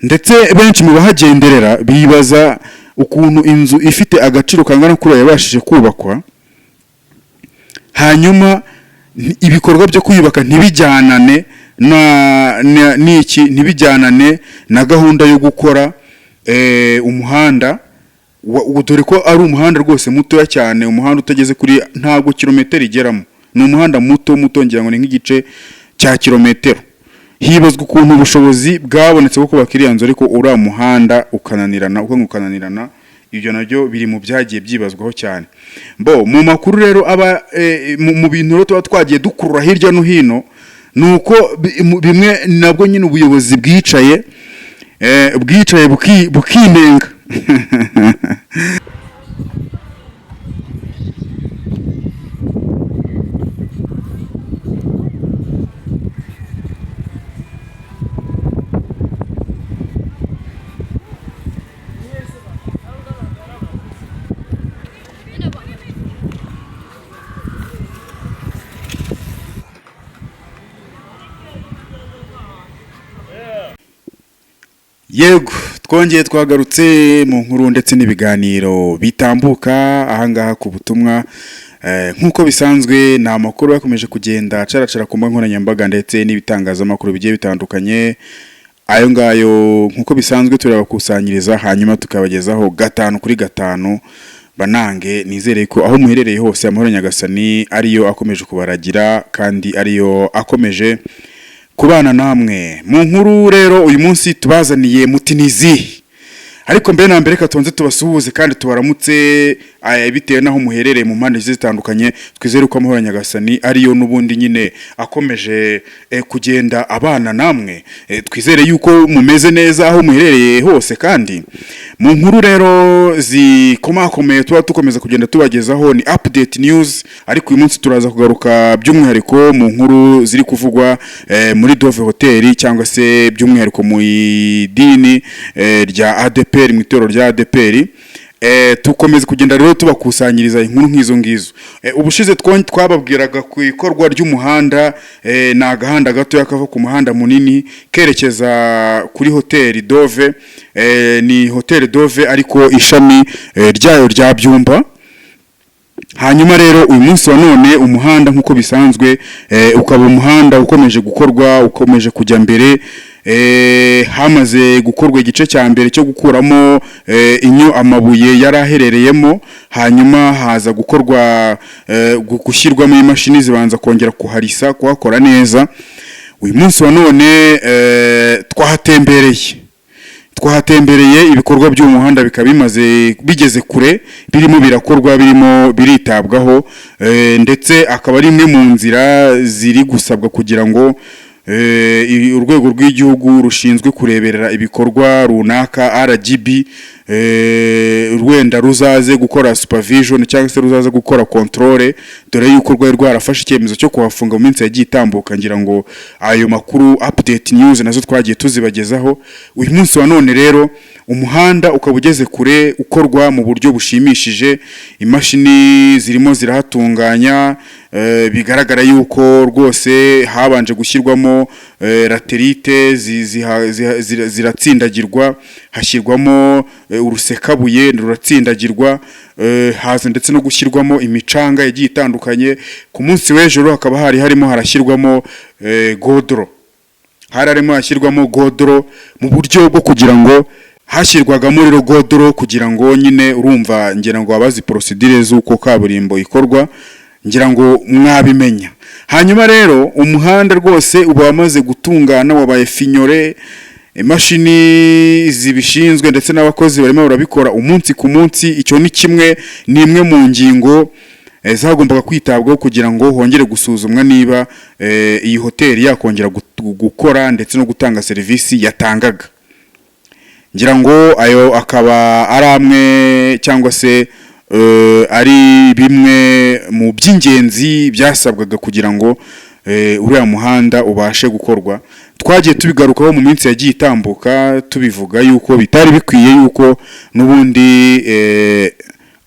ndetse benshi mu bahagenderera bibaza ukuntu inzu ifite agaciro kangana kuri yabashije kubakwa, hanyuma ibikorwa byo kuyubaka ntibijyanane ntibijyanane na gahunda yo gukora umuhanda, dore ko ari umuhanda rwose mutoya cyane, umuhanda utageze kuri ntabwo kilometero igeramo, ni umuhanda muto ngira ngo ni nk'igice cya kilometero. Hibazwa ukuntu ubushobozi bwabonetse bwo kubaka iriya nzu ariko uriya muhanda ukananirana, ibyo nabyo biri mu byagiye byibazwaho cyane. Mu makuru rero aba mu bintu rero tuba twagiye dukurura hirya no hino, nuko bimwe nabwo nyine ubuyobozi bwicaye bukinenga. Yego, twongeye twagarutse mu nkuru ndetse n'ibiganiro bitambuka ahangaha ku butumwa. Nk'uko bisanzwe ni amakuru yakomeje kugenda acaracara ku mbuga nkoranyambaga ndetse n'ibitangazamakuru bigiye bitandukanye. Ayo ngayo nk'uko bisanzwe turabakusanyiriza hanyuma tukabagezaho 5 kuri 5. Banange nizere ko aho muherereye hose amahoro Nyagasani ariyo akomeje kubaragira kandi ariyo akomeje kubana namwe. Mu nkuru rero uyu munsi tubazaniye mutinizi, ariko mbere na mbere katonze tubasuhuze kandi tubaramutse bitewe naho muherereye mu mpande zitandukanye. Twizere ko amahoro Nyagasani ariyo nubundi nyine akomeje kugenda abana namwe. Twizere yuko mumeze neza aho muherereye hose, kandi mu nkuru rero zikomakomeye tuba tukomeza kugenda tubagezaho ni update news, ariko uyu munsi turaza kugaruka by'umwihariko mu nkuru ziri kuvugwa muri Dove Hotel cyangwa se by'umwihariko mu idini rya ADPR, mu itorero rya ADPR. Tukomeza kugenda rero tubakusanyiriza inkuru nk'izo ngizo. Ubushize twababwiraga ku ikorwa ry'umuhanda, na gahanda gato yakava ku muhanda munini kerekeza kuri Hotel Dove. Ni Hotel Dove ariko ishami ryayo rya Byumba. Hanyuma rero uyu munsi wa none umuhanda nk'uko bisanzwe ukaba umuhanda ukomeje gukorwa, ukomeje kujya mbere. Hamaze gukorwa igice cya mbere cyo gukuramo amabuye yaraherereyemo, hanyuma haza gukorwa gushyirwamo imashini zibanza kongera kuharisa, kuhakora neza. Uyu munsi wa none twahatembereye ibikorwa by'umuhanda bikaba bigeze kure, birimo birakorwa, birimo biritabwaho, ndetse akaba ari imwe mu nzira ziri gusabwa kugira ngo urwego rw'igihugu rushinzwe kureberera ibikorwa runaka RGB rwenda ruzaze gukora supervision cyangwa se ruzaze gukora controle, dore yuko rwari rwarafashe icyemezo cyo kuhafunga mu minsi yagiye itambuka. Ngira ngo ayo makuru update news nazo twagiye tuzibagezaho. Uyu munsi wa none rero umuhanda ukaba ugeze kure, ukorwa mu buryo bushimishije, imashini zirimo zirahatunganya. Bigaragara yuko rwose habanje gushyirwamo laterite ziratsindagirwa, hashyirwamo urusekabuye ruratsindagirwa, haza ndetse no gushyirwamo imicanga yagiye itandukanye. Ku munsi w'ejo hakaba harimo harashyirwamo godoro, hashyirwamo godoro mu buryo bwo kugira ngo hashyirwagamo rero godoro kugira ngo nyine urumva, ngira ngo abazi procedure z'uko kaburimbo ikorwa, ngira ngo mwabimenya. Hanyuma rero umuhanda rwose uba wamaze gutungana, wabaye finyore, imashini zibishinzwe ndetse n'abakozi barimo barabikora umunsi ku munsi. Icyo ni imwe mu ngingo zagombaga kwitabwaho kugira ngo hongere gusuzumwa niba iyi hoteli yakongera gukora ndetse no gutanga serivisi yatangaga. Ngira ngo ayo akaba ari amwe cyangwa se ari bimwe mu by'ingenzi byasabwaga kugira ngo uriya muhanda ubashe gukorwa. Twagiye tubigarukaho mu minsi yagiye itambuka tubivuga yuko bitari bikwiye yuko nubundi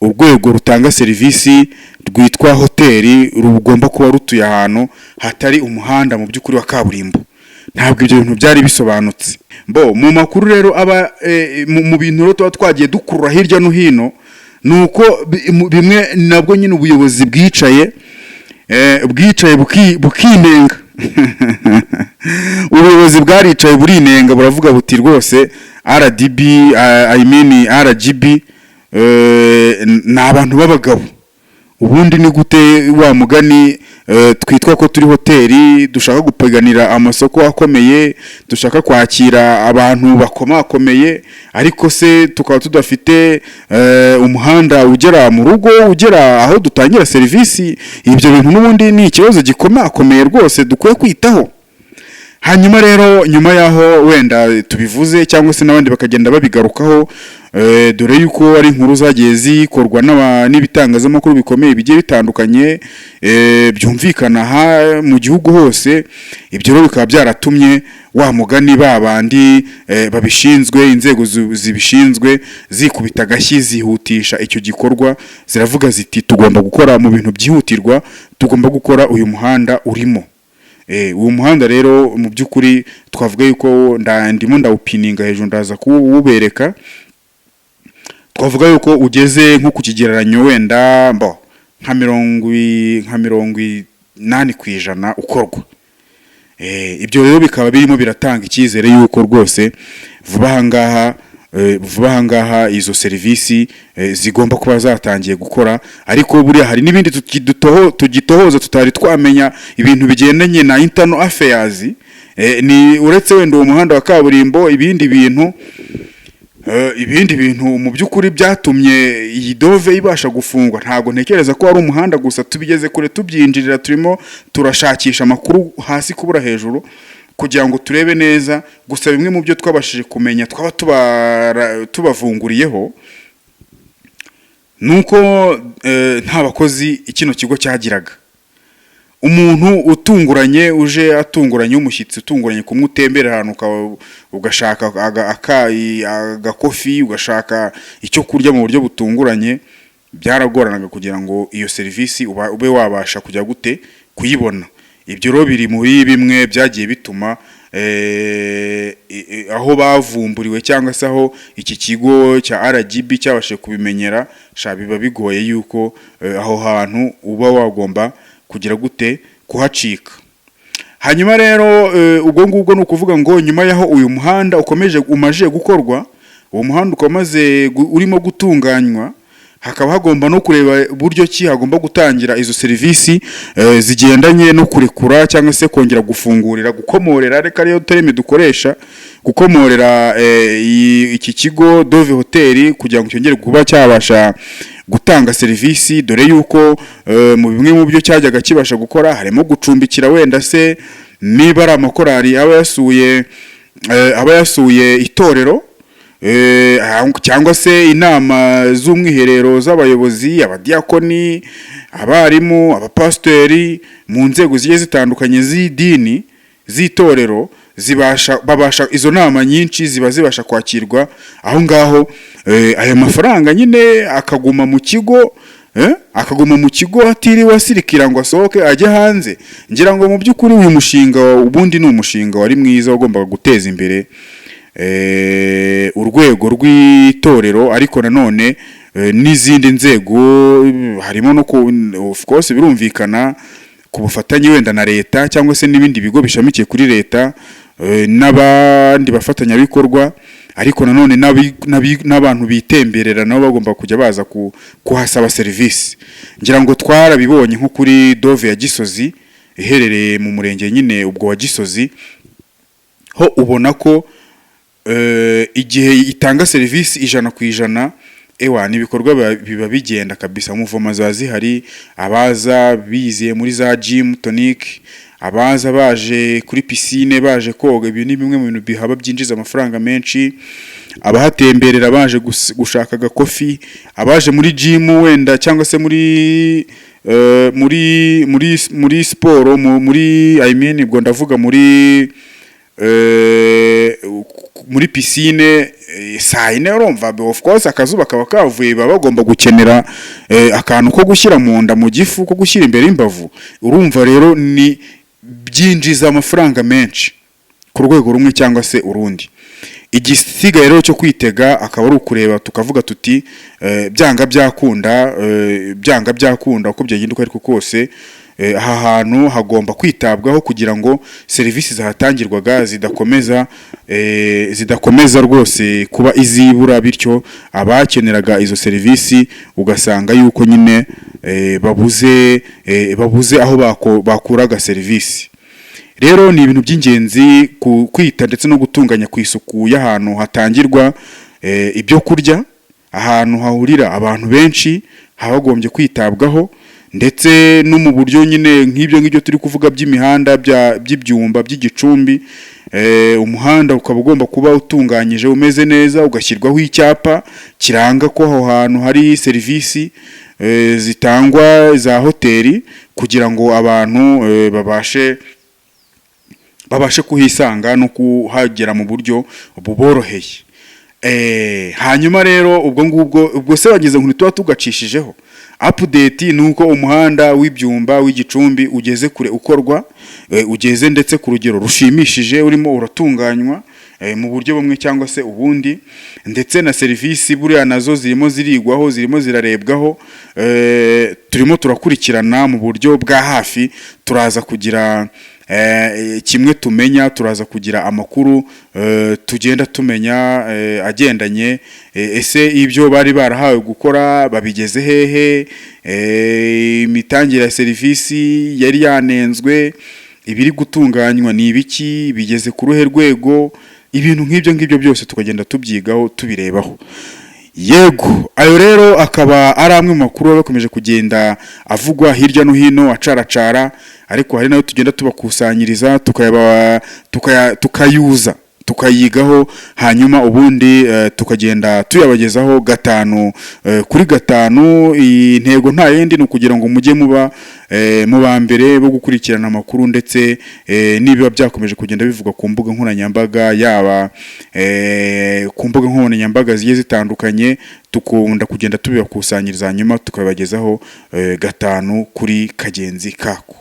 urwego rutanga serivisi rwitwa hoteli rugomba kuba rutuye ahantu hatari umuhanda mu by'ukuri wa kaburimbo. Ntabwo ibyo bintu byari bisobanutse. mu makuru rero aba mu bintu rero tuba twagiye dukurura hirya no hino nuko bimwe nabwo nyine ubuyobozi bwicaye bukinenga ubuyobozi bwaricaye burinenga buravuga buti rwose RDB RGB ni abantu b'abagabo. Ubundi ni gute wa mugani twitwa ko turi hoteli dushaka gupiganira amasoko akomeye, dushaka kwakira abantu bakomakomeye, ariko se tukaba tudafite umuhanda ugera mu rugo, ugera aho dutangira serivisi? Ibyo bintu n'ubundi ni ikibazo gikomakomeye rwose dukwiye kwitaho. Hanyuma rero nyuma yaho wenda tubivuze cyangwa se n'abandi bakagenda babigarukaho, dore yuko ari inkuru zagiye zikorwa n'ibitangazamakuru bikomeye bigiye bitandukanye byumvikana mu gihugu hose. Ibyo rero bikaba byaratumye wa mugani babandi babishinzwe, inzego zibishinzwe zikubita agashyi zihutisha icyo gikorwa, ziravuga ziti tugomba gukora mu bintu byihutirwa, tugomba gukora uyu muhanda urimo. Uwo muhanda rero mu by'ukuri twavuga yuko ndimo ndawupininga hejuru, ndaza kuwubereka. Twavuga yuko ugeze nko ku kigereranyo wenda nka 80% ukorwa. Ibyo rero bikaba birimo biratanga icyizere yuko rwose vuba ahangaha izo serivisi zigomba kuba zatangiye gukora. Ariko buriya hari n'ibindi tugitohoza tutari twamenya ibintu bigendanye na internal affairs, ni uretse wenda uwo muhanda wa kaburimbo, ibindi bintu mu by'ukuri byatumye iyi dove ibasha gufungwa. Ntabwo ntekereza ko ari umuhanda gusa, tubigeze kure tubyinjirira, turimo turashakisha amakuru hasi kubura hejuru kugira ngo turebe neza. Gusa bimwe mu byo twabashije kumenya twaba tubavunguriyeho nuko nta bakozi kino kigo cyagiraga. Umuntu utunguranye uje atunguranye, umushyitsi utunguranye kumutembera ahantu ugashaka agakofi, ugashaka icyo kurya mu buryo butunguranye, byaragoranaga kugira ngo iyo serivisi ube wabasha kujya gute kuyibona. Ibyo rero biri muri bimwe byagiye bituma aho bavumburiwe cyangwa se aho iki kigo cya RGB cyabashe kubimenyera, biba bigoye yuko aho hantu uba wagomba kugira gute kuhacika. Hanyuma rero ubwo ngubwo ni ukuvuga ngo nyuma yaho uyu muhanda umaje gukorwa, uwo muhanda ukamaze urimo gutunganywa, hakaba hagomba no kureba buryo ki hagomba gutangira izo serivisi zigendanye no kurekura cyangwa se kongera gufungurira, gukomorera, reka ariyo terme dukoresha, gukomorera iki kigo Dove Hotel kugira ngo cyongere kuba cyabasha gutanga serivisi. Dore yuko mu bimwe mu byo cyajyaga kibasha gukora harimo gucumbikira wenda se niba ari amakorari aba yasuye itorero, cyangwa se inama z'umwiherero z'abayobozi, abadiakoni, abarimu, abapasiteri mu nzego zigiye zitandukanye z'idini, z'itorero, babasha izo nama nyinshi ziba zibasha kwakirwa aho ngaho. Aya mafaranga nyine akaguma mu kigo atiriwe asirikira ngo asohoke ajya hanze. Ngira ngo mu by'ukuri uyu mushinga ubundi ni umushinga wari mwiza wagombaga guteza imbere urwego rw'itorero, ariko nanone n'izindi nzego, harimo no of course birumvikana ku bufatanye wenda na leta cyangwa se n'ibindi bigo bishamikiye kuri leta n'abandi bafatanyabikorwa, ariko nanone n'abantu bitemberera nabo bagomba kujya baza kuhasaba serivisi. Ngira ngo twarabibonye nko kuri Dove ya Gisozi iherereye mu murenge nyine ubwo wa Gisozi, ho ubona ko igihe itanga serivisi 100%, n'ibikorwa biba bigenda kabisa. Muvoma za zihari, abaza biziye muri za gym tonic, abaza baje kuri piscine baje koga, ibyo ni bimwe mu bintu bihaba byinjiza amafaranga menshi. Abahatemberera baje gushaka agakofi, abaje muri gym wenda cyangwa se muri siporo, ubwo ndavuga muri piscine saa yine, urumva of course akazuba kaba kavuye, baba bagomba gukenera akantu ko gushyira mu nda, mu gifu, ko gushyira imbere y'imbavu. Urumva rero ni byinjiza amafaranga menshi ku rwego rumwe cyangwa se urundi. igisigaye rero cyo kwitega akaba ari ukureba tukavuga tuti byanga byakunda uko byaginduka ariko kose aha hantu hagomba kwitabwaho kugira ngo serivisi zahatangirwaga zidakomeza rwose kuba izibura, bityo abakeneraga izo serivisi ugasanga yuko nyine babuze aho bakuraga serivisi. Rero ni ibintu by'ingenzi kwita ndetse no gutunganya ku isuku y'ahantu hatangirwa ibyo kurya, ahantu hahurira abantu benshi hagombye kwitabwaho, ndetse no mu buryo nyine nk'ibyo turi kuvuga by'imihanda by'ibyumba by'igicumbi. Umuhanda ukaba ugomba kuba utunganyije umeze neza, ugashyirwaho icyapa kiranga ko aho hantu hari serivisi zitangwa za hoteli kugira ngo abantu babashe kuhisanga no kuhagera mu buryo buboroheye. Hanyuma rero ubwo se bageze ngo tuba tugacishijeho update nuko umuhanda w'ibyumba w'igicumbi ugeze kure ukorwa, ugeze ndetse ku rugero rushimishije, urimo uratunganywa mu buryo bumwe cyangwa se ubundi, ndetse na serivisi buriya nazo zirimo zirigwaho, zirimo zirarebwaho, turimo turakurikirana mu buryo bwa hafi. Turaza kugira kimwe tumenya, turaza kugira amakuru tugenda tumenya agendanye ese ibyo bari barahawe gukora babigeze hehe, imitangire ya serivisi yari yanenzwe, ibiri gutunganywa ni ibiki, bigeze ku ruhe rwego, ibintu nk'ibyo byose tukagenda tubyigaho tubirebaho. Yego, ayo rero akaba ari amwe mu makuru bakomeje kugenda avugwa hirya no hino acaracara, ariko hari nayo tugenda tubakusanyiriza tukayigaho, hanyuma ubundi tukagenda tuyabagezaho 5 kuri 5. Intego nta yindi ni ukugira ngo mujye muba mu ba mbere bo gukurikirana amakuru, ndetse nibiba byakomeje kugenda bivugwa ku mbuga nkoranyambaga, yaba ku mbuga nkoranyambaga zigiye zitandukanye, tukunda kugenda tubibakusanyiriza hanyuma tukabagezaho 5 kuri kagenzi kako.